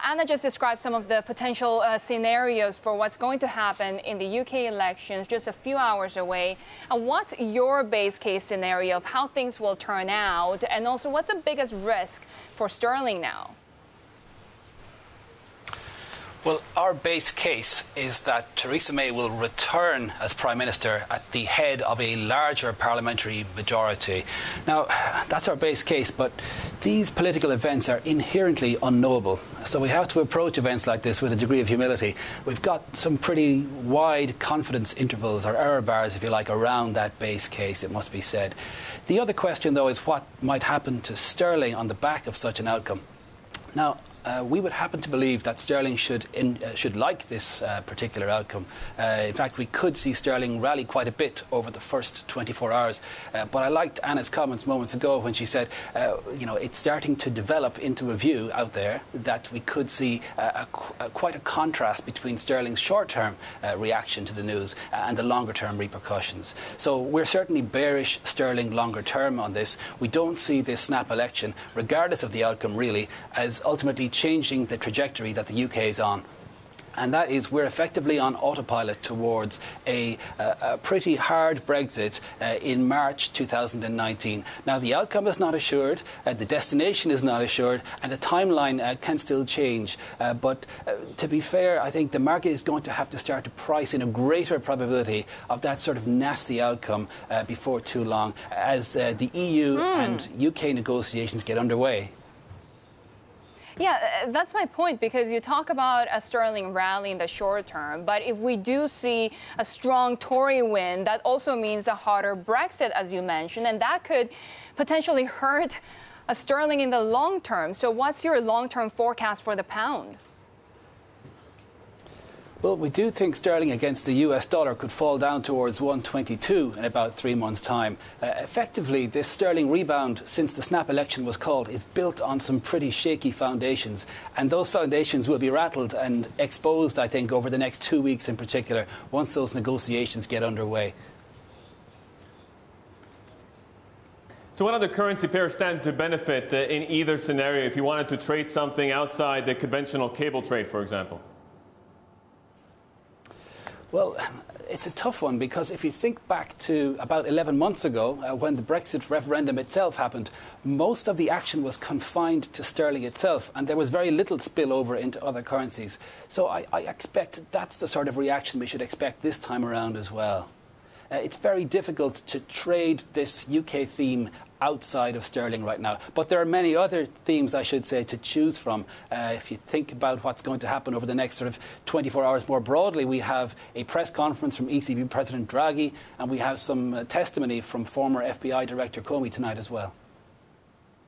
Anna just described some of the potential scenarios for what's going to happen in the UK elections just a few hours away. What's your base case scenario of how things will turn out? And also, what's the biggest risk for sterling now? Well, our base case is that Theresa May will return as Prime Minister at the head of a larger parliamentary majority. Now, that's our base case, but these political events are inherently unknowable. So we have to approach events like this with a degree of humility. We've got some pretty wide confidence intervals, or error bars, if you like, around that base case, it must be said. The other question, though, is what might happen to sterling on the back of such an outcome. Now, we would happen to believe that sterling should like this particular outcome. In fact, we could see sterling rally quite a bit over the first 24 hours. But I liked Anna's comments moments ago when she said, it's starting to develop into a view out there that we could see quite a contrast between sterling's short-term reaction to the news and the longer-term repercussions. So we're certainly bearish sterling longer-term on this. We don't see this snap election, regardless of the outcome really, as ultimately changing the trajectory that the UK is on. And that is, we're effectively on autopilot towards a pretty hard Brexit in March 2019. Now, the outcome is not assured, the destination is not assured, and the timeline can still change. But to be fair, I think the market is going to have to start to price in a greater probability of that sort of nasty outcome before too long, as the EU and UK negotiations get underway. Yeah, that's my point, because you talk about a sterling rally in the short term, but if we do see a strong Tory win, that also means a harder Brexit, as you mentioned, and that could potentially hurt a sterling in the long term. So what's your long-term forecast for the pound? Well, we do think sterling against the US dollar could fall down towards 122 in about 3 months' time. Effectively, this sterling rebound since the snap election was called is built on some pretty shaky foundations. And those foundations will be rattled and exposed, I think, over the next 2 weeks in particular, once those negotiations get underway. So what other currency pairs stand to benefit in either scenario if you wanted to trade something outside the conventional cable trade, for example? Well, it's a tough one, because if you think back to about 11 months ago, when the Brexit referendum itself happened, most of the action was confined to sterling itself, and there was very little spillover into other currencies. So I expect that's the sort of reaction we should expect this time around as well. It's very difficult to trade this UK theme outside of sterling right now. But there are many other themes, I should say, to choose from. If you think about what's going to happen over the next sort of 24 hours more broadly, we have a press conference from ECB President Draghi, and we have some testimony from former FBI Director Comey tonight as well.